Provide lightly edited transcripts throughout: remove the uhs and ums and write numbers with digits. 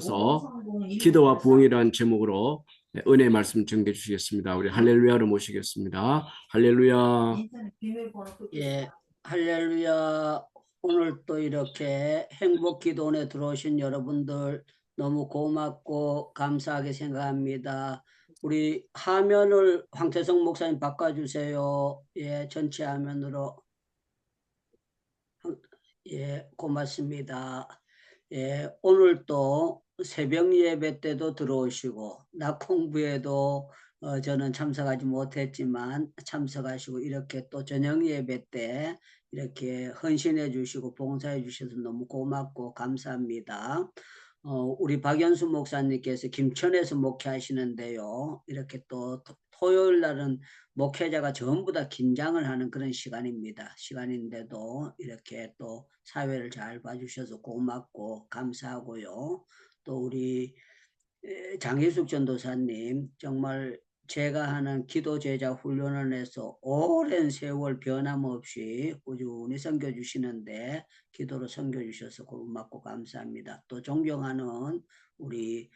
오셔서 기도와 부흥이라는 제목으로 은혜의 말씀 전해 주시겠습니다. 우리 할렐루야로 모시겠습니다. 할렐루야. 예, 할렐루야. 오늘 또 이렇게 행복기도원에 들어오신 여러분들 너무 고맙고 감사하게 생각합니다. 우리 화면을 황태성 목사님 바꿔주세요. 예, 전체 화면으로. 예, 고맙습니다. 예, 오늘 또 새벽 예배 때도 들어오시고 낮 공부에도 저는 참석하지 못했지만 참석하시고 이렇게 또 저녁 예배 때 이렇게 헌신해 주시고 봉사해 주셔서 너무 고맙고 감사합니다. 우리 박연수 목사님께서 김천에서 목회하시는데요. 이렇게 또 토요일 날은 목회자가 전부 다 긴장을 하는 그런 시간인데도 이렇게 또 사회를 잘 봐주셔서 고맙고 감사하고요. 또 우리 장희숙 전도사님 정말 제가 하는 기도 제자 훈련원에서 오랜 세월 변함없이 꾸준히 섬겨주시는데 기도로 섬겨주셔서 고맙고 감사합니다. 또 존경하는 우리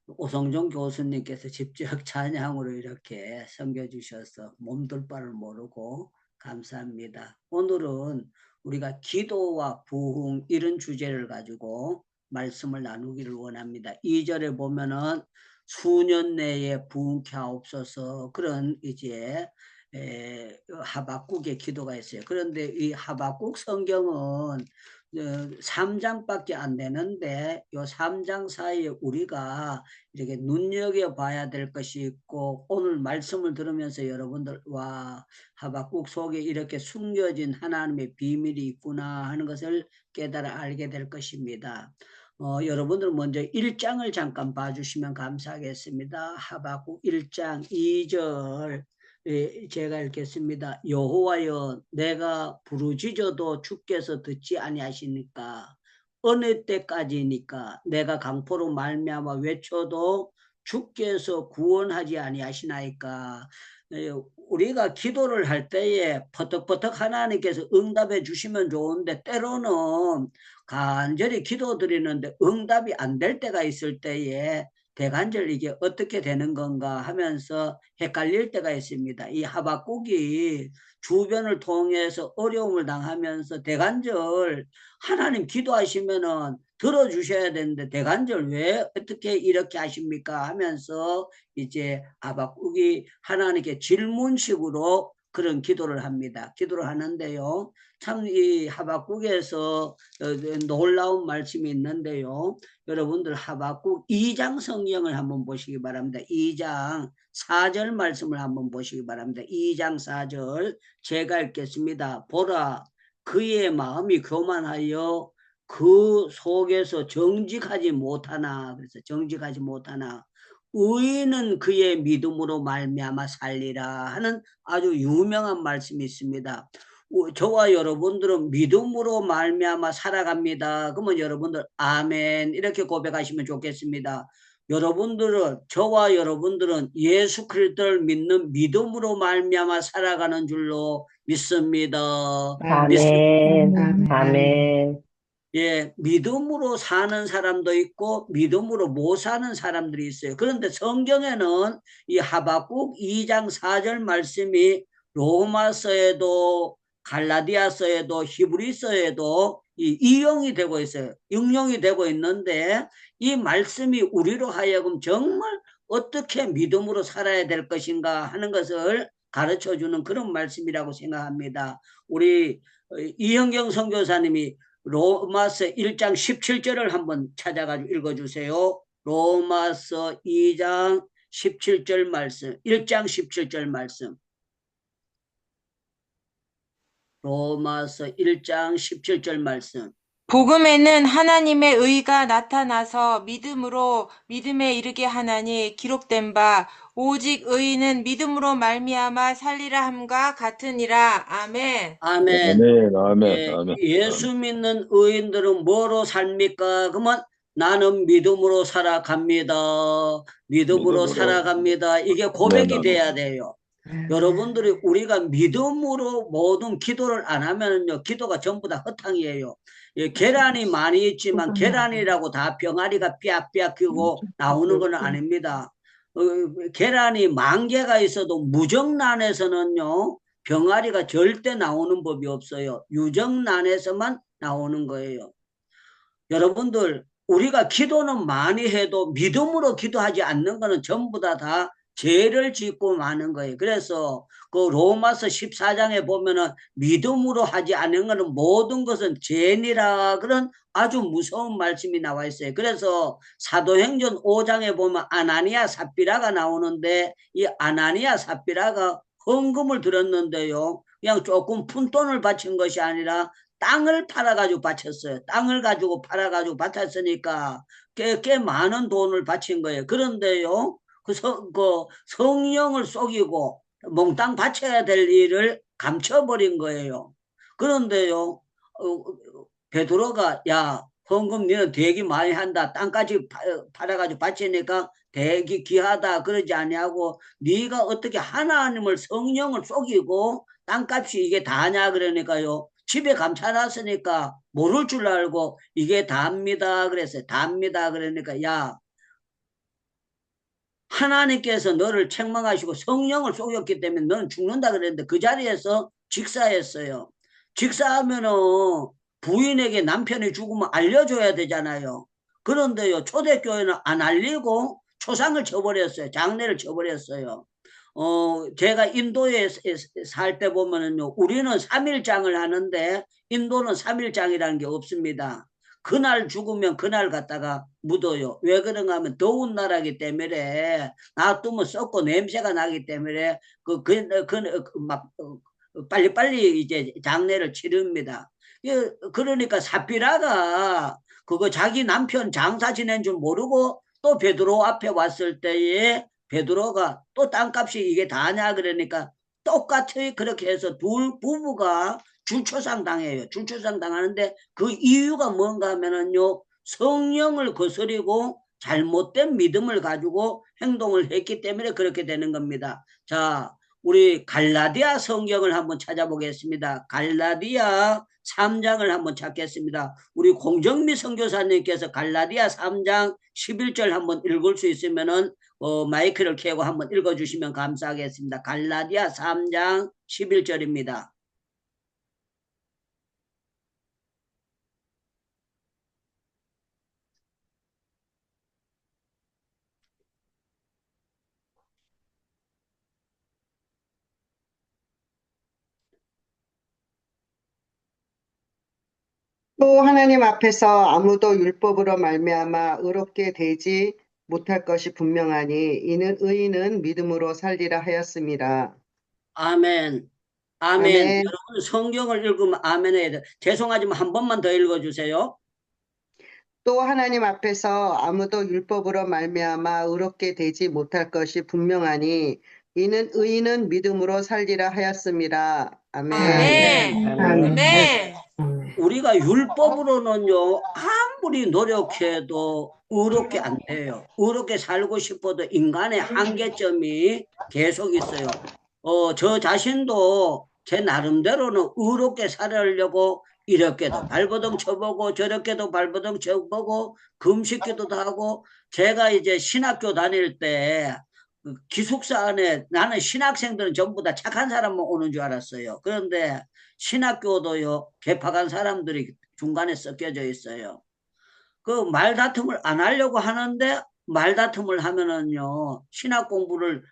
오성종 교수님께서 직접 찬양으로 이렇게 섬겨주셔서 몸둘 바를 모르고 감사합니다. 오늘은 우리가 기도와 부흥 이런 주제를 가지고 말씀을 나누기를 원합니다. 2절에 보면은 수년 내에 부흥케 하옵소서 그런 이제 하박국의 기도가 있어요. 그런데 이 하박국 성경은 3장밖에 안 되는데 이 3장 사이에 우리가 이렇게 눈여겨봐야 될 것이 있고 오늘 말씀을 들으면서 여러분들과 하박국 속에 이렇게 숨겨진 하나님의 비밀이 있구나 하는 것을 깨달아 알게 될 것입니다. 여러분들 먼저 1장을 잠깐 봐주시면 감사하겠습니다. 하박국 1장 2절 제가 읽겠습니다. 여호와여 내가 부르짖어도 주께서 듣지 아니하시니까 어느 때까지니까 내가 강포로 말미암아 외쳐도 주께서 구원하지 아니하시나이까. 우리가 기도를 할 때에 퍼뜩퍼뜩 하나님께서 응답해 주시면 좋은데 때로는 간절히 기도드리는데 응답이 안 될 때가 있을 때에 대간절 이게 어떻게 되는 건가 하면서 헷갈릴 때가 있습니다. 이 하박국이 주변을 통해서 어려움을 당하면서 대간절 하나님 기도하시면은 들어주셔야 되는데 대간절 왜 어떻게 이렇게 하십니까 하면서 이제 하박국이 하나님께 질문식으로 그런 기도를 합니다. 기도를 하는데요. 참 이 하박국에서 놀라운 말씀이 있는데요. 여러분들 하박국 2장 성경을 한번 보시기 바랍니다. 2장 4절 말씀을 한번 보시기 바랍니다. 2장 4절 제가 읽겠습니다. 보라 그의 마음이 교만하여 그 속에서 정직하지 못하나 그래서 정직하지 못하나 의인은 그의 믿음으로 말미암아 살리라 하는 아주 유명한 말씀이 있습니다. 저와 여러분들은 믿음으로 말미암아 살아갑니다. 그러면 여러분들 아멘 이렇게 고백하시면 좋겠습니다. 여러분들은 저와 여러분들은 예수 그리스도를 믿는 믿음으로 말미암아 살아가는 줄로 믿습니다. 아멘. 아멘. 예, 믿음으로 사는 사람도 있고 믿음으로 못 사는 사람들이 있어요. 그런데 성경에는 이 하박국 2장 4절 말씀이 로마서에도 갈라디아서에도 히브리서에도 이용이 되고 있어요. 응용이 되고 있는데 이 말씀이 우리로 하여금 정말 어떻게 믿음으로 살아야 될 것인가 하는 것을 가르쳐주는 그런 말씀이라고 생각합니다. 우리 이현경 선교사님이 로마서 1장 17절을 한번 찾아가지고 읽어주세요. 로마서 2장 17절 말씀, 1장 17절 말씀. 로마서 1장 17절 말씀. 복음에는 하나님의 의가 나타나서 믿음으로 믿음에 이르게 하나니 기록된 바 오직 의인은 믿음으로 말미암아 살리라 함과 같으니라. 아멘. 아멘. 아멘. 아멘. 예, 아멘. 예수 믿는 의인들은 뭐로 삽니까? 그러면 나는 믿음으로 살아갑니다. 믿음으로 살아갑니다. 이게 고백이 돼야 돼요. 여러분들이 우리가 믿음으로 모든 기도를 안 하면요, 기도가 전부 다 허탕이에요. 예, 계란이 많이 있지만 계란이라고 다 병아리가 삐약삐약 끼고 나오는 건 아닙니다. 계란이 10,000개가 있어도 무정란에서는요, 병아리가 절대 나오는 법이 없어요. 유정란에서만 나오는 거예요. 여러분들, 우리가 기도는 많이 해도 믿음으로 기도하지 않는 거는 전부 다 죄를 짓고 마는 거예요. 그래서 그 로마서 14장에 보면은 믿음으로 하지 않는 거는 모든 것은 죄니라 그런 아주 무서운 말씀이 나와 있어요. 그래서 사도행전 5장에 보면 아나니아 삽비라가 나오는데 이 아나니아 삽비라가 헌금을 들었는데요. 그냥 조금 푼돈을 바친 것이 아니라 땅을 팔아가지고 바쳤어요. 땅을 가지고 팔아가지고 바쳤으니까 꽤 많은 돈을 바친 거예요. 그런데요, 그 성령을 속이고 몽땅 바쳐야 될 일을 감춰버린 거예요. 그런데요, 베드로가 야, 헌금 너는 되게 많이 한다. 땅까지 팔아가지고 바치니까 되게 귀하다. 그러지 아니하고 네가 어떻게 하나님을 성령을 속이고 땅값이 이게 다냐 그러니까요. 집에 감춰놨으니까 모를 줄 알고 이게 답니다. 그랬어요. 답니다. 그러니까 야, 하나님께서 너를 책망하시고 성령을 속였기 때문에 너는 죽는다 그랬는데 그 자리에서 직사했어요. 직사하면은 부인에게 남편이 죽으면 알려줘야 되잖아요. 그런데요, 초대교회는 안 알리고 초상을 쳐버렸어요. 장례를 쳐버렸어요. 제가 인도에 살 때 보면은요, 우리는 3일장을 하는데 인도는 3일장이라는 게 없습니다. 그날 죽으면 그날 갖다가 묻어요. 왜 그런가 하면 더운 나라기 때문에 놔두면 썩고 냄새가 나기 때문에 막 빨리빨리 이제 장례를 치릅니다. 그러니까 삽비라가 그거 자기 남편 장사 지낸 줄 모르고 또 베드로 앞에 왔을 때에 베드로가 또 땅값이 이게 다냐 그러니까 똑같이 그렇게 해서 둘 부부가 줄초상 당해요. 줄초상 당하는데 그 이유가 뭔가 하면은요, 성령을 거스리고 잘못된 믿음을 가지고 행동을 했기 때문에 그렇게 되는 겁니다. 자, 우리 갈라디아 성경을 한번 찾아보겠습니다. 갈라디아 3장을 한번 찾겠습니다. 우리 공정미 선교사님께서 갈라디아 3장 11절 한번 읽을 수 있으면은 마이크를 켜고 한번 읽어주시면 감사하겠습니다. 갈라디아 3장 11절입니다. 또 하나님 앞에서 아무도 율법으로 말미암아 의롭게 되지 못할 것이 분명하니 이는 의인은 믿음으로 살리라 하였습니다. 아멘. 아멘. 아멘. 여러분 성경을 읽으면 아멘 해야 돼. 죄송하지만 한 번만 더 읽어주세요. 또 하나님 앞에서 아무도 율법으로 말미암아 의롭게 되지 못할 것이 분명하니 이는 의인은 믿음으로 살리라 하였습니다. 아멘. 아멘. 아멘. 우리가 율법으로는요, 아무리 노력해도 의롭게 안 돼요. 의롭게 살고 싶어도 인간의 한계점이 계속 있어요. 저 자신도 제 나름대로는 의롭게 살으려고 이렇게도 발버둥 쳐보고 저렇게도 발버둥 쳐보고 금식기도도 하고 제가 이제 신학교 다닐 때 기숙사 안에 나는 신학생들은 전부 다 착한 사람만 오는 줄 알았어요. 그런데 신학교도요, 개파간 사람들이 중간에 섞여져 있어요. 그 말다툼을 안 하려고 하는데 말다툼을 하면은요, 신학 공부를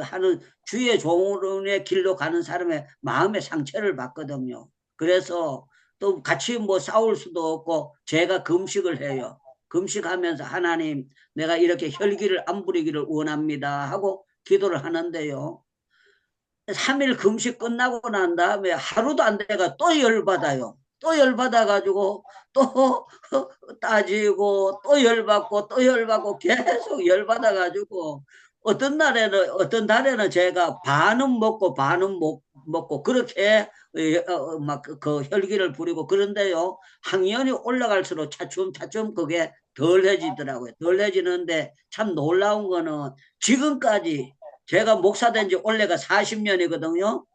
하는 주의 종의 길로 가는 사람의 마음의 상처를 받거든요. 그래서 또 같이 뭐 싸울 수도 없고 제가 금식을 해요. 금식하면서 하나님, 내가 이렇게 혈기를 안 부리기를 원합니다 하고 기도를 하는데요. 3일 금식 끝나고 난 다음에 하루도 안 돼가 또 열받아요. 또 열받아가지고 또 따지고 또 열받고 또 열받고 계속 열받아가지고 어떤 달에는 제가 반은 먹고 반은 못 먹고 그렇게 막 그 혈기를 부리고 그런데요. 학년이 올라갈수록 차츰차츰 그게 덜해지더라고요. 덜해지는데 참 놀라운 거는 지금까지 제가 목사 된 지 올해가 40년이거든요.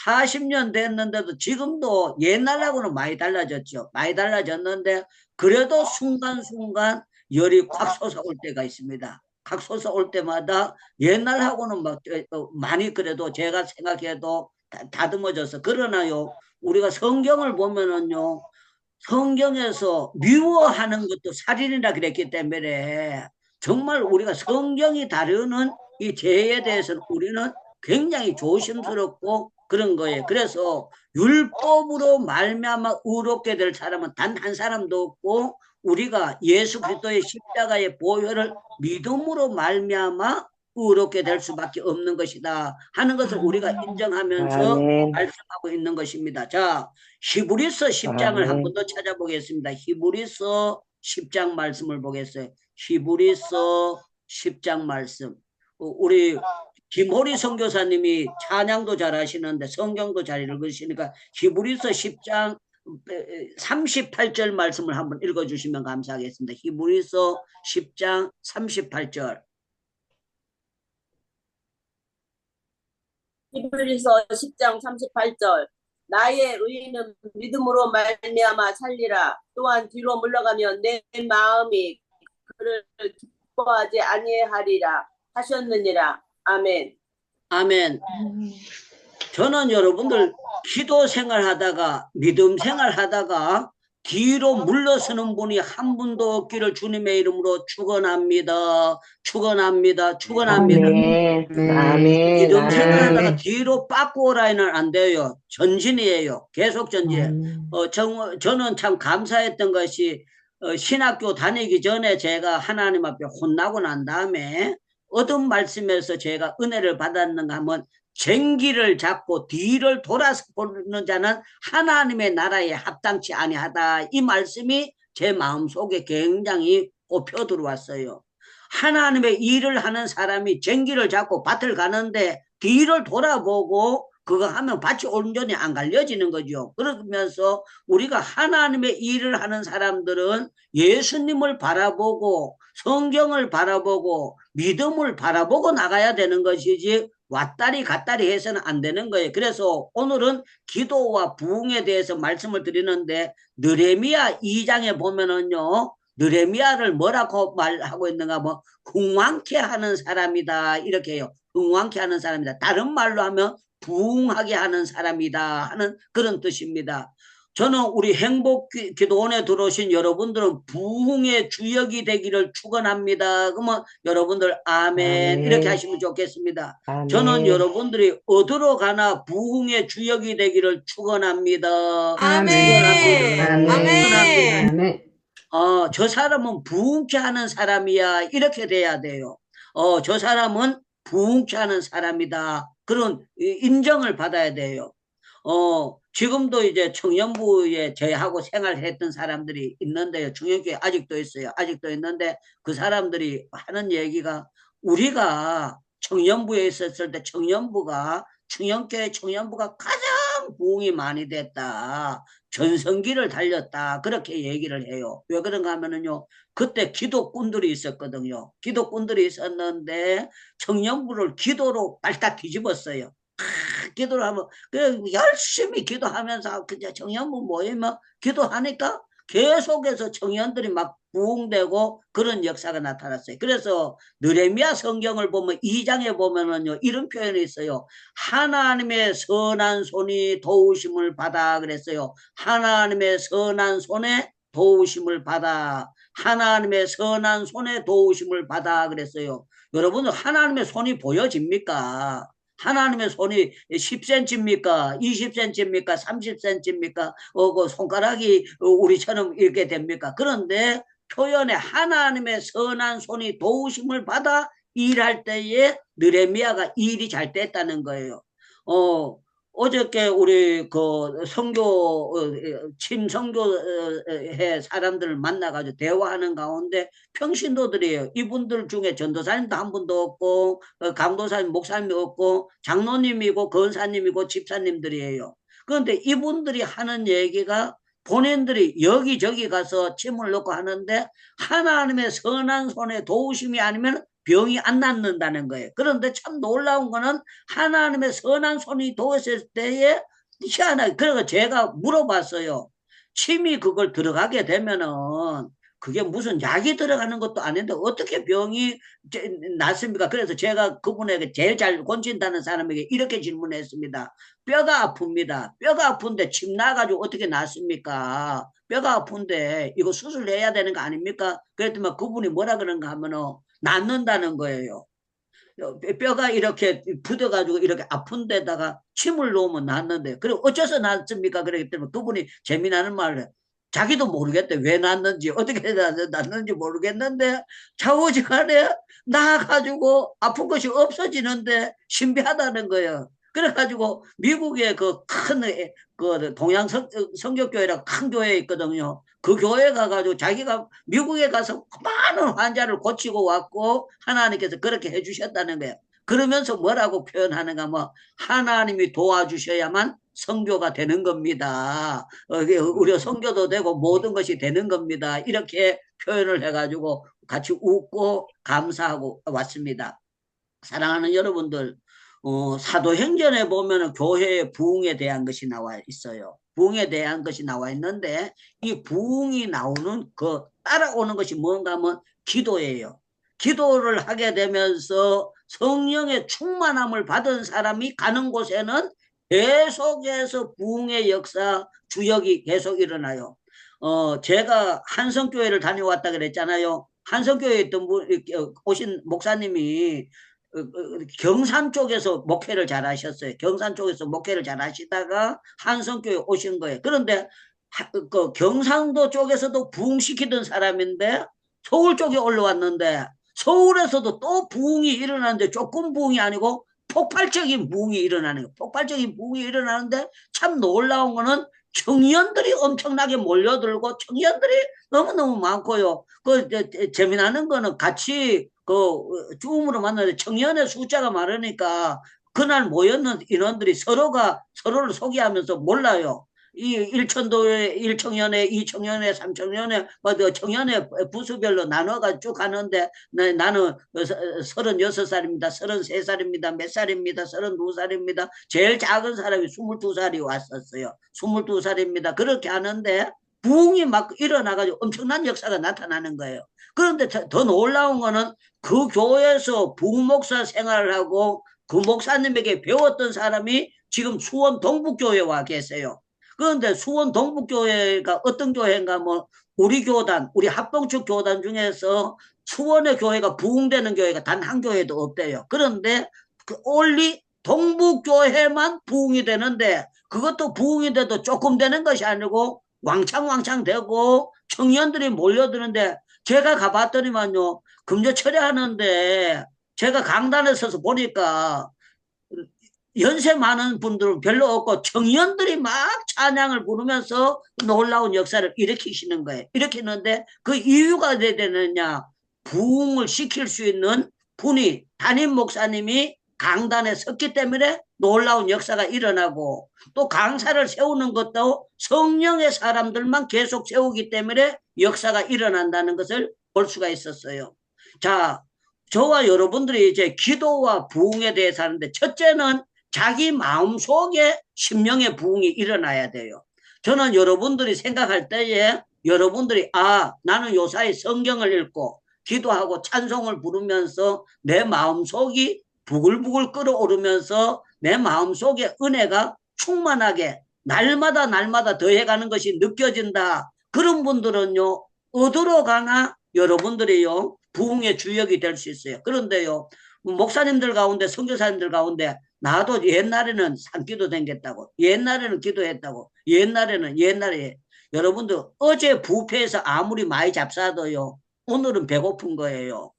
40년 됐는데도 지금도 옛날하고는 많이 달라졌죠. 많이 달라졌는데 그래도 순간순간 열이 콱 솟아올 때가 있습니다. 콱 솟아올 때마다 옛날하고는 막 많이 그래도 제가 생각해도 다듬어져서. 그러나요, 우리가 성경을 보면은요, 성경에서 미워하는 것도 살인이라 그랬기 때문에 정말 우리가 성경이 다루는 이 죄에 대해서는 우리는 굉장히 조심스럽고 그런 거예요. 그래서 율법으로 말미암아 의롭게 될 사람은 단 한 사람도 없고, 우리가 예수 그리스도의 십자가의 보혈을 믿음으로 말미암아 의롭게 될 수밖에 없는 것이다 하는 것을 우리가 인정하면서 아멘. 말씀하고 있는 것입니다. 자, 히브리서 10장을 한 아멘. 번 더 찾아보겠습니다. 히브리서 10장 말씀을 보겠어요. 히브리서 10장 말씀. 우리 김호리 선교사님이 찬양도 잘하시는데 성경도 잘 읽으시니까 히브리서 10장 38절 말씀을 한번 읽어주시면 감사하겠습니다. 히브리서 10장 38절. 히브리서 10장 38절. 나의 의인은 믿음으로 말미암아 살리라. 또한 뒤로 물러가면 내 마음이 그를 기뻐하지 아니하리라 하셨느니라. 아멘. 아멘. 저는 여러분들 기도 생활하다가 믿음 생활하다가 뒤로 물러서는 분이 한 분도 없기를 주님의 이름으로 축원합니다. 축원합니다. 축원합니다. 아멘. 아멘. 믿음 생활하다가 아멘. 뒤로 빠꾸라이는 안 돼요. 전진이에요. 계속 전진. 저는 참 감사했던 것이 신학교 다니기 전에 제가 하나님 앞에 혼나고 난 다음에 얻은 말씀에서 제가 은혜를 받았는가 하면, 쟁기를 잡고 뒤를 돌아서 보는 자는 하나님의 나라에 합당치 아니하다. 이 말씀이 제 마음속에 굉장히 꼽혀 들어왔어요. 하나님의 일을 하는 사람이 쟁기를 잡고 밭을 가는데 뒤를 돌아보고 그거 하면 밭이 온전히 안 갈려지는 거죠. 그러면서 우리가 하나님의 일을 하는 사람들은 예수님을 바라보고 성경을 바라보고 믿음을 바라보고 나가야 되는 것이지 왔다리 갔다리 해서는 안 되는 거예요. 그래서 오늘은 기도와 부흥에 대해서 말씀을 드리는데, 느헤미야 2장에 보면은요, 느헤미야를 뭐라고 말하고 있는가, 뭐 흥왕케 하는 사람이다 이렇게 해요. 흥왕케 하는 사람이다. 다른 말로 하면 부흥하게 하는 사람이다 하는 그런 뜻입니다. 저는 우리 행복기도원에 들어오신 여러분들은 부흥의 주역이 되기를 축원합니다. 그러면 여러분들 아멘 이렇게 하시면 좋겠습니다. 아멘. 저는 여러분들이 어디로 가나 부흥의 주역이 되기를 축원합니다. 아멘. 아멘. 아멘. 저 사람은 부흥케 하는 사람이야 이렇게 돼야 돼요. 저 사람은 부흥케 하는 사람이다. 그런 인정을 받아야 돼요. 지금도 이제 청년부에 저하고 생활했던 사람들이 있는데요. 청년교회 아직도 있어요. 아직도 있는데 그 사람들이 하는 얘기가, 우리가 청년부에 있었을 때 청년교회 청년부가 가장 부흥이 많이 됐다. 전성기를 달렸다. 그렇게 얘기를 해요. 왜 그런가 하면은요, 그때 기독군들이 있었거든요. 기독군들이 있었는데 청년부를 기도로 발딱 뒤집었어요. 기도를 하면 열심히 기도하면서 그냥 청년부 모이면 기도하니까 계속해서 청년들이 막 부흥되고 그런 역사가 나타났어요. 그래서 느헤미야 성경을 보면 2장에 보면은요, 이런 표현이 있어요. 하나님의 선한 손이 도우심을 받아 그랬어요. 하나님의 선한 손에 도우심을 받아. 하나님의 선한 손에 도우심을 받아 그랬어요. 여러분들 하나님의 손이 보여집니까? 하나님의 손이 10cm입니까? 20cm입니까? 30cm입니까? 그 손가락이 우리처럼 이렇게 됩니까? 그런데 표현에 하나님의 선한 손이 도우심을 받아 일할 때에 느헤미야가 일이 잘 됐다는 거예요. 어저께 우리 그 친선교회 사람들을 만나가지고 대화하는 가운데 평신도들이에요. 이분들 중에 전도사님도 한 분도 없고, 강도사님, 목사님이 없고, 장로님이고, 권사님이고, 집사님들이에요. 그런데 이분들이 하는 얘기가, 본인들이 여기저기 가서 침을 넣고 하는데 하나님의 선한 손에 도우심이 아니면 병이 안 낫는다는 거예요. 그런데 참 놀라운 거는 하나님의 선한 손이 도왔을 때에 희한하게 그래서 제가 물어봤어요. 침이 그걸 들어가게 되면은 그게 무슨 약이 들어가는 것도 아닌데 어떻게 병이 낫습니까? 그래서 제가 그분에게 제일 잘 고친다는 사람에게 이렇게 질문했습니다. 뼈가 아픕니다. 뼈가 아픈데 침 나가지고 어떻게 낫습니까? 뼈가 아픈데 이거 수술해야 되는 거 아닙니까? 그랬더니 그분이 뭐라 그런가 하면은 낫는다는 거예요. 뼈가 이렇게 부어가지고 이렇게 아픈 데다가 침을 놓으면 낫는데 그리고 어째서 낫습니까? 그랬기 때문에 그분이 재미나는 말을 해. 자기도 모르겠대. 왜 낫는지 어떻게 낫는지 모르겠는데 좌우지간에 나가지고 아픈 것이 없어지는데 신비하다는 거예요. 그래가지고 미국의 그 큰 그 동양 성교교회라 큰 교회 있거든요. 그 교회 가가지고 자기가 미국에 가서 많은 환자를 고치고 왔고 하나님께서 그렇게 해주셨다는 거예요. 그러면서 뭐라고 표현하는가 뭐 하나님이 도와주셔야만 선교가 되는 겁니다. 우리 선교도 되고 모든 것이 되는 겁니다. 이렇게 표현을 해가지고 같이 웃고 감사하고 왔습니다. 사랑하는 여러분들, 사도행전에 보면 교회의 부흥에 대한 것이 나와 있어요. 부흥에 대한 것이 나와 있는데 이 부흥이 나오는 따라오는 것이 뭔가 하면 기도예요. 기도를 하게 되면서 성령의 충만함을 받은 사람이 가는 곳에는 계속해서 부흥의 역사 주역이 계속 일어나요. 제가 한성교회를 다녀왔다 그랬잖아요. 한성교회에 있던 오신 목사님이 경산 쪽에서 목회를 잘 하셨어요. 경산 쪽에서 목회를 잘 하시다가 한성교회 오신 거예요. 그런데 그 경상도 쪽에서도 부흥시키던 사람인데 서울 쪽에 올라왔는데 서울에서도 또 부흥이 일어나는데 조금 부흥이 아니고 폭발적인 부흥이 일어나는 거예요. 폭발적인 부흥이 일어나는데 참 놀라운 거는 청년들이 엄청나게 몰려들고 청년들이 너무너무 많고요. 재미나는 거는 같이 줌으로 만나는데 청년의 숫자가 많으니까 그날 모였는 인원들이 서로를 소개하면서 몰라요. 이 1천도에 1청년회, 2청년회, 3청년회, 청년회 부수별로 나눠가 쭉 가는데 나는 36살입니다. 33살입니다. 몇 살입니다. 32살입니다. 제일 작은 사람이 22살이 왔었어요. 22살입니다. 그렇게 하는데 부흥이 막 일어나가지고 엄청난 역사가 나타나는 거예요. 그런데 더 놀라운 거는 그 교회에서 부목사 생활을 하고 그 목사님에게 배웠던 사람이 지금 수원 동북교회에 와 계세요. 그런데 수원 동북교회가 어떤 교회인가 뭐 우리 교단, 우리 합동축 교단 중에서 수원의 교회가 부흥되는 교회가 단 한 교회도 없대요. 그런데 올리 동북교회만 부흥이 되는데 그것도 부흥이 돼도 조금 되는 것이 아니고 왕창 되고 청년들이 몰려드는데 제가 가봤더니만요. 금요 철회하는데 제가 강단에 서서 보니까 연세 많은 분들은 별로 없고 청년들이 막 찬양을 부르면서 놀라운 역사를 일으키시는 거예요. 일으키는데 그 이유가 왜 되느냐. 부흥을 시킬 수 있는 분이 담임 목사님이 강단에 섰기 때문에 놀라운 역사가 일어나고 또 강사를 세우는 것도 성령의 사람들만 계속 세우기 때문에 역사가 일어난다는 것을 볼 수가 있었어요. 자, 저와 여러분들이 이제 기도와 부흥에 대해서 하는데 첫째는 자기 마음속에 심령의 부흥이 일어나야 돼요. 저는 여러분들이 생각할 때에 여러분들이 나는 요사이 성경을 읽고 기도하고 찬송을 부르면서 내 마음속이 부글부글 끓어오르면서 내 마음속에 은혜가 충만하게 날마다 더해가는 것이 느껴진다. 그런 분들은요. 어디로 가나 여러분들이요. 부흥의 주역이 될 수 있어요. 그런데요. 목사님들 가운데 선교사님들 가운데 나도 옛날에는 산기도 댕겼다고 옛날에는 기도했다고 옛날에 여러분들 어제 부패해서 아무리 많이 잡사도요. 오늘은 배고픈 거예요.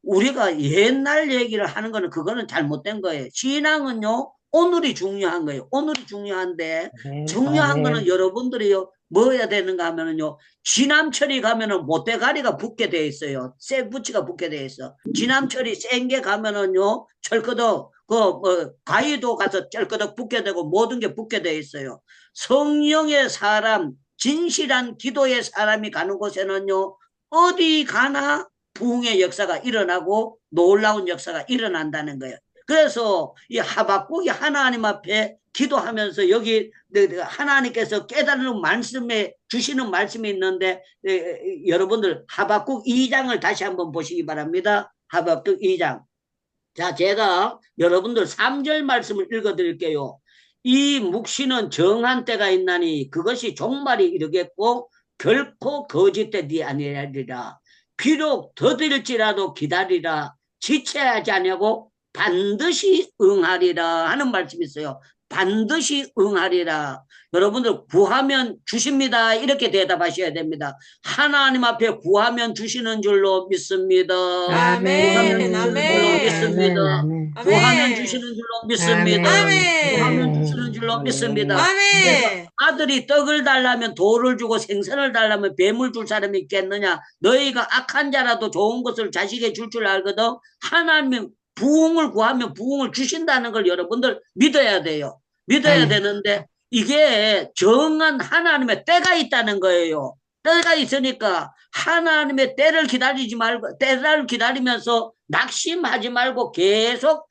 우리가 옛날 얘기를 하는 거는 그거는 잘못된 거예요. 신앙은요. 오늘이 중요한 거예요. 오늘이 중요한데 중요한 거는 여러분들이요. 뭐 해야 되는가 하면은요. 지남철이 가면은 못대가리가 붙게 돼 있어요. 쇠붙이가 붙게 돼 있어. 지남철이 센 게 가면은요. 철거덕 가위도 가서 철거덕 붙게 되고 모든 게 붙게 돼 있어요. 성령의 사람 진실한 기도의 사람이 가는 곳에는요. 어디 가나 부흥의 역사가 일어나고 놀라운 역사가 일어난다는 거예요. 그래서 이 하박국이 하나님 앞에 기도하면서 여기 하나님께서 깨달은 말씀에 주시는 말씀이 있는데 여러분들 하박국 2장을 다시 한번 보시기 바랍니다. 하박국 2장. 자, 제가 여러분들 3절 말씀을 읽어드릴게요. 이 묵시는 정한 때가 있나니 그것이 종말이 이르겠고 결코 거짓되지 아니하리라. 비록 더딜지라도 기다리라. 지체하지 아니하고 반드시 응하리라 하는 말씀이 있어요. 반드시 응하리라. 여러분들 구하면 주십니다. 이렇게 대답하셔야 됩니다. 하나님 앞에 구하면 주시는 줄로 믿습니다. 아멘. 구하면 주시는 줄로 아멘. 믿습니다. 아멘. 구하면 아멘. 주시는 줄로 믿습니다. 아멘. 구하면 주시는 줄로 믿습니다. 그래서 아멘. 아들이 떡을 달라면 돌을 주고 생선을 달라면 뱀을 줄 사람이 있겠느냐. 너희가 악한 자라도 좋은 것을 자식에게 줄 줄 알거든. 하나님은 부흥을 구하면 부흥을 주신다는 걸 여러분들 믿어야 돼요. 믿어야 되는데 이게 정한 하나님의 때가 있다는 거예요. 때가 있으니까 하나님의 때를 기다리지 말고 때를 기다리면서 낙심하지 말고 계속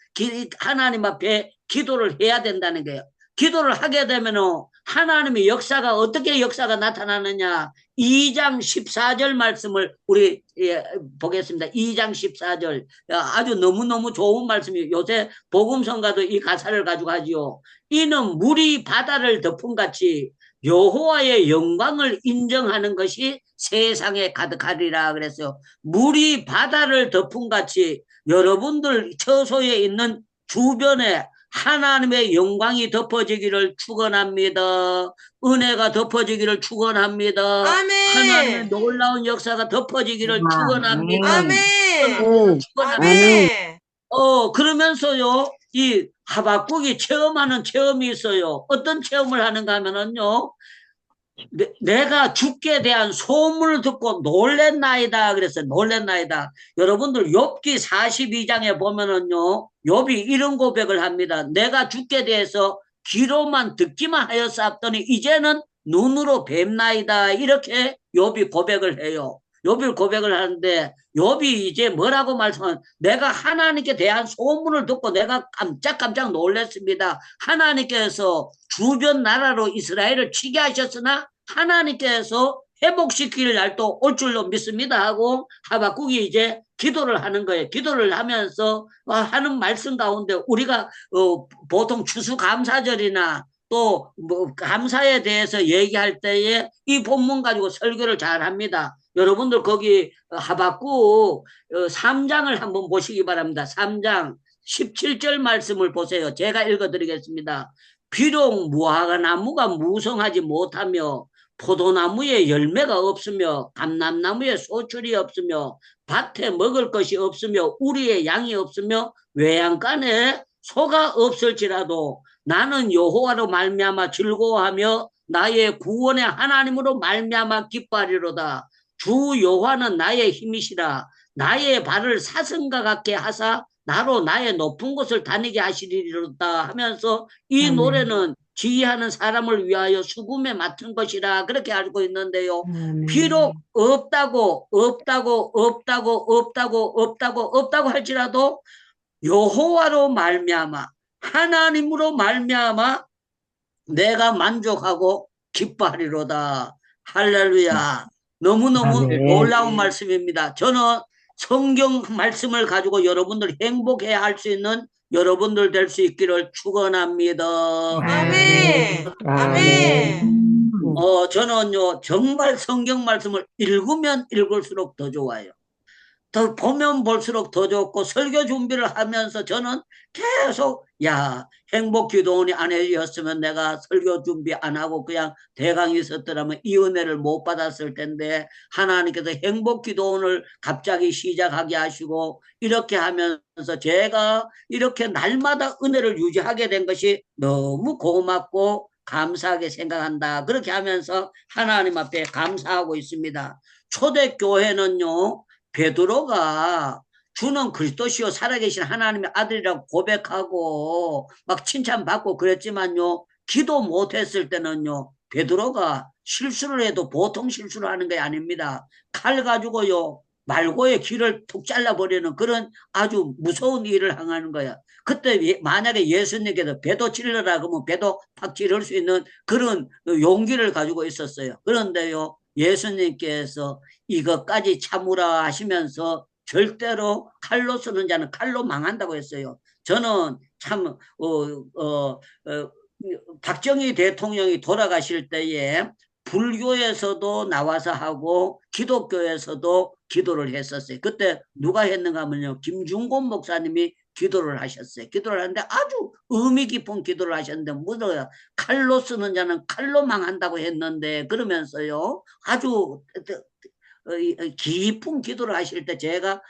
하나님 앞에 기도를 해야 된다는 거예요. 기도를 하게 되면 하나님의 역사가 어떻게 역사가 나타나느냐. 2장 14절 말씀을 우리 보겠습니다. 2장 14절 아주 너무너무 좋은 말씀이에요. 요새 복음성가도 이 가사를 가지고 하지요. 이는 물이 바다를 덮음같이 여호와의 영광을 인정하는 것이 세상에 가득하리라 그랬어요. 물이 바다를 덮음같이 여러분들 처소에 있는 주변에 하나님의 영광이 덮어지기를 축원합니다. 은혜가 덮어지기를 축원합니다. 아멘. 하나님의 놀라운 역사가 덮어지기를 축원합니다. 아멘. 축원합니다. 아멘. 그러면서요, 이 하박국이 체험하는 체험이 있어요. 어떤 체험을 하는가 하면은요, 내가 죽게 대한 소문을 듣고 놀랬나이다 그랬어요. 놀랬나이다. 여러분들 욥기 42장에 보면은요, 욥이 이런 고백을 합니다. 내가 죽게 대해서 귀로만 듣기만 하였사옵더니 이제는 눈으로 뵙나이다. 이렇게 욥이 고백을 해요. 욥이 고백을 하는데 욥이 이제 뭐라고 말씀하면 내가 하나님께 대한 소문을 듣고 내가 깜짝 놀랐습니다. 하나님께서 주변 나라로 이스라엘을 치게 하셨으나 하나님께서 회복시킬 날도 올 줄로 믿습니다 하고 하박국이 이제 기도를 하는 거예요. 기도를 하면서 하는 말씀 가운데 우리가 보통 추수감사절이나 또 뭐 감사에 대해서 얘기할 때에 이 본문 가지고 설교를 잘 합니다. 여러분들 거기 하박국 3장을 한번 보시기 바랍니다. 3장 17절 말씀을 보세요. 제가 읽어드리겠습니다. 비록 무화과나무가 무성하지 못하며 포도나무에 열매가 없으며 감람나무에 소출이 없으며 밭에 먹을 것이 없으며 우리의 양이 없으며 외양간에 소가 없을지라도 나는 여호와로 말미암아 즐거워하며 나의 구원의 하나님으로 말미암아 기뻐하리로다. 주 여호와는 나의 힘이시라. 나의 발을 사슴과 같게 하사 나로 나의 높은 곳을 다니게 하시리로다 하면서 이 노래는 지휘하는 사람을 위하여 수금에 맡은 것이라 그렇게 알고 있는데요. 비록 없다고 할지라도 여호와로 말미암아 하나님으로 말미암아 내가 만족하고 기뻐하리로다. 할렐루야. 너무너무 아멘. 놀라운 말씀입니다. 저는 성경 말씀을 가지고 여러분들 행복해야 할 수 있는 여러분들 될 수 있기를 축원합니다. 아멘. 아멘. 저는요 정말 성경 말씀을 읽으면 읽을수록 더 좋아요. 더 보면 볼수록 더 좋고 설교 준비를 하면서 저는 계속 행복기도원이 안 해주셨으면 내가 설교 준비 안 하고 그냥 대강이 있었더라면 이 은혜를 못 받았을 텐데 하나님께서 행복기도원을 갑자기 시작하게 하시고 이렇게 하면서 제가 이렇게 날마다 은혜를 유지하게 된 것이 너무 고맙고 감사하게 생각한다. 그렇게 하면서 하나님 앞에 감사하고 있습니다. 초대교회는요 베드로가 주는 그리스도시요 살아계신 하나님의 아들이라고 고백하고 막 칭찬받고 그랬지만요 기도 못했을 때는요 베드로가 실수를 해도 보통 실수를 하는 게 아닙니다. 칼 가지고요 말고의 길을 툭 잘라버리는 그런 아주 무서운 일을 행하는 거야. 그때 만약에 예수님께서 배도 찔러라 그러면 배도 팍 찌를 수 있는 그런 용기를 가지고 있었어요. 그런데요, 예수님께서 이것까지 참으라 하시면서 절대로 칼로 쓰는 자는 칼로 망한다고 했어요. 저는 참 박정희 대통령이 돌아가실 때에 불교에서도 나와서 하고 기독교에서도 기도를 했었어요. 그때 누가 했는가 하면요, 김중곤 목사님이 기도를 하셨어요. 기도를 하는데 아주 의미 깊은 기도를 하셨는데 뭐더라, 칼로 쓰는 자는 칼로 망한다고 했는데 그러면서요 아주 깊은 기도를 하실 때 제가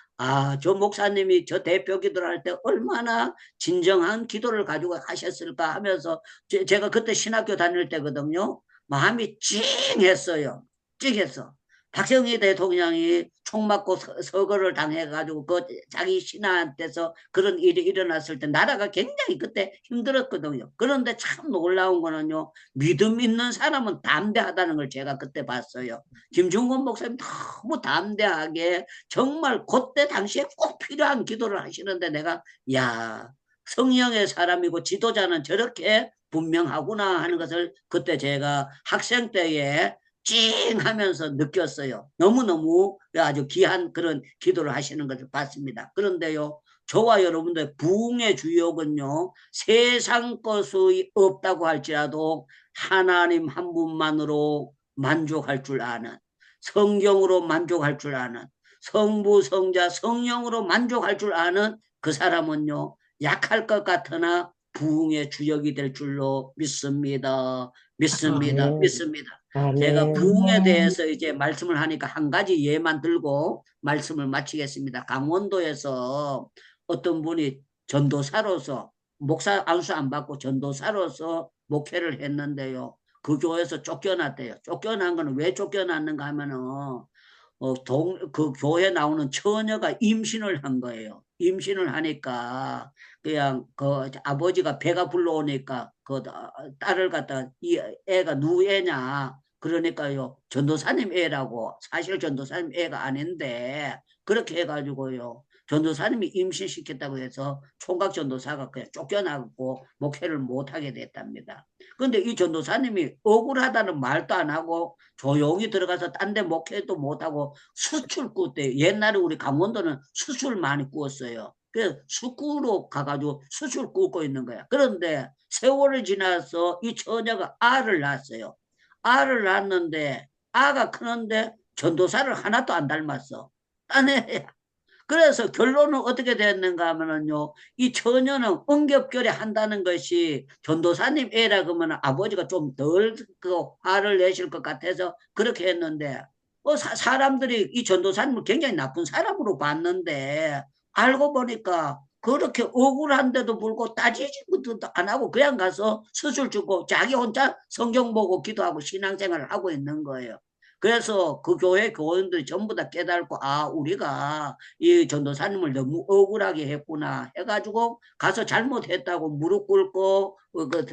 저 목사님이 저 대표 기도를 할 때 얼마나 진정한 기도를 가지고 하셨을까 하면서 제가 그때 신학교 다닐 때거든요. 마음이 찡했어요. 찡했어. 박정희 대통령이 총 맞고 서거를 당해가지고 그 자기 신하한테서 그런 일이 일어났을 때 나라가 굉장히 그때 힘들었거든요. 그런데 참 놀라운 거는요, 믿음 있는 사람은 담대하다는 걸 제가 그때 봤어요. 김중곤 목사님 너무 담대하게 정말 그때 당시에 꼭 필요한 기도를 하시는데 내가 야, 성령의 사람이고 지도자는 저렇게 분명하구나 하는 것을 그때 제가 학생 때에 찡 하면서 느꼈어요. 너무너무 아주 귀한 그런 기도를 하시는 것을 봤습니다. 그런데요, 저와 여러분들 부흥의 주역은요, 세상 것이 없다고 할지라도 하나님 한 분만으로 만족할 줄 아는, 성경으로 만족할 줄 아는, 성부, 성자, 성령으로 만족할 줄 아는 그 사람은요, 약할 것 같으나 부흥의 주역이 될 줄로 믿습니다. 믿습니다. 아멘. 믿습니다. 아멘. 제가 부흥에 대해서 이제 말씀을 하니까 한 가지 예만 들고 말씀을 마치겠습니다. 강원도에서 어떤 분이 전도사로서 목사 안수 안 받고 전도사로서 목회를 했는데요. 그 교회에서 쫓겨났대요. 쫓겨난 거는 왜 쫓겨났는가 하면은 그 교회 나오는 처녀가 임신을 한 거예요. 임신을 하니까 그냥 그 아버지가 배가 불러오니까 그 딸을 갖다 이 애가 누구 애냐 그러니까요, 전도사님 애라고. 사실 전도사님 애가 아닌데 그렇게 해가지고요, 전도사님이 임신시켰다고 해서 총각 전도사가 그냥 쫓겨나고 목회를 못하게 됐답니다. 근데 이 전도사님이 억울하다는 말도 안 하고 조용히 들어가서 딴 데 목회도 못하고 수출 굽대. 옛날에 우리 강원도는 수출 많이 구웠어요. 그래서 수구로 가가지고 수출 굽고 있는 거야. 그런데 세월이 지나서 이 처녀가 알을 낳았어요. 알을 낳았는데 아가 크는데 전도사를 하나도 안 닮았어. 딴 애야. 그래서 결론은 어떻게 됐는가 하면은요, 이 처녀는 응겹결에 한다는 것이 전도사님 애라 그러면 아버지가 좀 덜 그 화를 내실 것 같아서 그렇게 했는데, 사람들이 이 전도사님을 굉장히 나쁜 사람으로 봤는데, 알고 보니까 그렇게 억울한데도 불구하고 따지지도 안 하고 그냥 가서 수술 주고 자기 혼자 성경 보고 기도하고 신앙생활을 하고 있는 거예요. 그래서 그 교회 교원들이 전부 다 깨닫고 우리가 이 전도사님을 너무 억울하게 했구나 해가지고 가서 잘못했다고 무릎 꿇고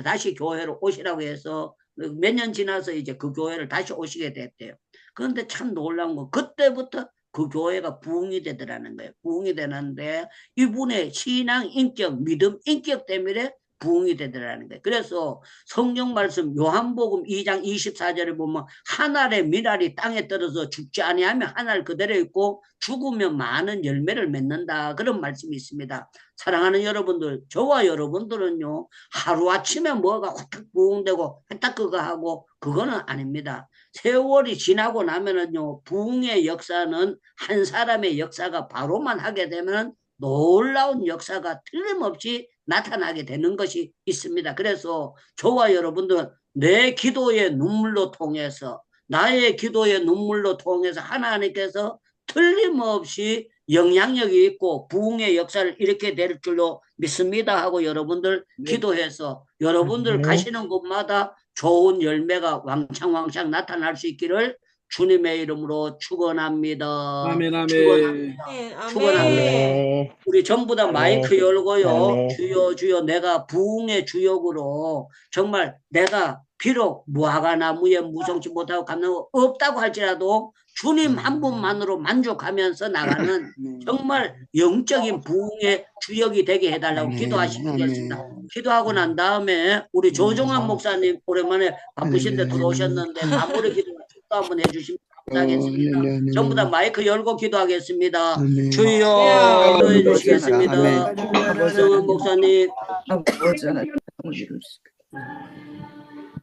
다시 교회로 오시라고 해서 몇 년 지나서 이제 그 교회를 다시 오시게 됐대요. 그런데 참 놀라운 건 그때부터 그 교회가 부흥이 되더라는 거예요. 부흥이 되는데 이분의 신앙 인격, 믿음 인격 때문에 부흥이 되더라는 거예요. 그래서 성경 말씀 요한복음 2장 24절에 보면 한 알의 미랄이 땅에 떨어져 죽지 아니하면 한 알 그대로 있고 죽으면 많은 열매를 맺는다. 그런 말씀이 있습니다. 사랑하는 여러분들, 저와 여러분들은요, 하루아침에 뭐가 확 부흥되고 했다 그거 하고 그거는 아닙니다. 세월이 지나고 나면은요, 부흥의 역사는 한 사람의 역사가 바로만 하게 되면 놀라운 역사가 틀림없이 나타나게 되는 것이 있습니다. 그래서 저와 여러분들은 내 기도의 눈물로 통해서, 나의 기도의 눈물로 통해서 하나님께서 틀림없이 영향력이 있고 부흥의 역사를 일으키게 될 줄로 믿습니다 하고 여러분들 기도해서 여러분들 가시는 곳마다 좋은 열매가 왕창왕창 나타날 수 있기를 주님의 이름으로 축원합니다. 아멘, 아멘. 축원합니다. 아멘. 축원합니다. 아멘. 우리 전부 다 마이크 열고요. 아멘. 주여 주여 내가 부흥의 주역으로 정말 내가 비록 무화과 나무에 무성치 못하고 감나무 없다고 할지라도 주님 한 분만으로 만족하면서 나가는 정말 영적인 부흥의 주역이 되게 해달라고 기도하시겠습니다. 기도하고 난 다음에 우리 조종환 목사님 오랜만에 바쁘신데 들어오셨는데 마무리 기도 한번 해주시면 감사하겠습니다. 전부 다 마이크 열고 기도하겠습니다. 주여 기도해 주시겠습니다. 조종환 목사님.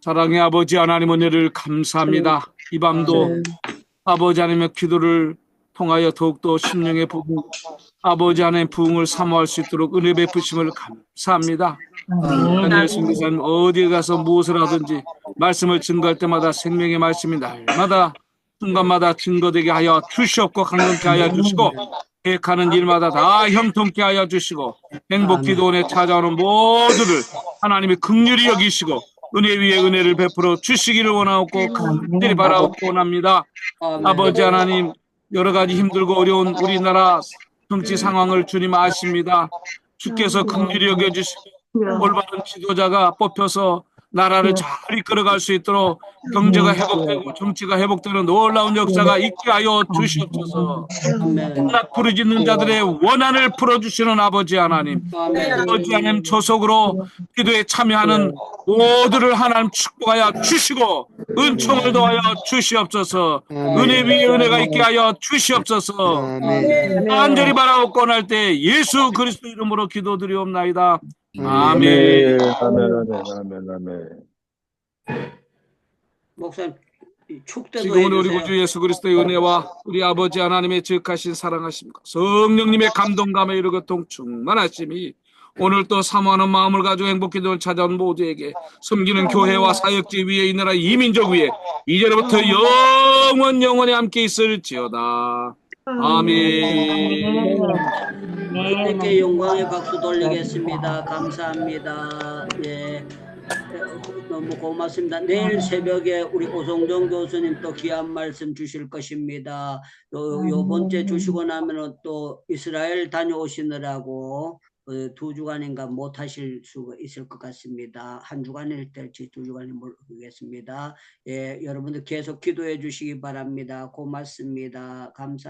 사랑의 아버지 하나님 은혜를 감사합니다. 이 밤도 아버지 하나님의 기도를 통하여 더욱더 심령의 부흥, 아버지 하나님의 부흥을 사모할 수 있도록 은혜 베푸심을 감사합니다. 예수님 기사님 어디에 가서 무엇을 하든지 말씀을 증거할 때마다 생명의 말씀이 날마다 순간마다 증거되게 하여 주시옵고 강건케 하여 주시고 계획하는 일마다 다 형통케 하여 주시고 행복 기도원에 찾아오는 모두를 하나님이 긍휼히 여기시고 은혜 위에 은혜를 베풀어 주시기를 원하옵고 간절히 바라옵고 원합니다. 아버지 하나님 여러 가지 힘들고 어려운 우리나라 정치 상황을 주님 아십니다. 주께서 긍휼히 여겨주시고 올바른 지도자가 뽑혀서 나라를 잘 이끌어갈 수 있도록 경제가 회복되고 정치가 회복되는 놀라운 역사가 있게 하여 주시옵소서. 낙 부르짖는 자들의 원한을 풀어주시는 아버지 하나님, 아버지 하나님 조속으로 기도에 참여하는 모두를 하나님 축복하여 주시고 은총을 더하여 주시옵소서. 은혜 위에 은혜가 있게 하여 주시옵소서. 간절히 바라옵고 날 때 예수 그리스도 이름으로 기도드리옵나이다. 아멘. 목사님 축대도 지금은 우리 해주세요. 구주 예수 그리스도의 은혜와 우리 아버지 하나님의 지극하신 사랑하심과 성령님의 감동감에 이르고 충만하심이 오늘 또 사모하는 마음을 가지고 행복기도를 찾아온 모두에게 섬기는 교회와 사역지 위에 이 나라 이민족 위에 이제로부터 영원히 함께 있을지어다. 아멘. 하나님께 영광의 박수 돌리겠습니다. 감사합니다. 예, 너무 고맙습니다. 내일 새벽에 우리 오성정 교수님 또 귀한 말씀 주실 것입니다. 요 번째 주시고 나면은 또 이스라엘 다녀오시느라고 2주간인가 못 하실 수가 있을 것 같습니다. 한 주간일 때일지 2주간이 모르겠습니다. 예, 여러분들 계속 기도해 주시기 바랍니다. 고맙습니다. 감사합니다.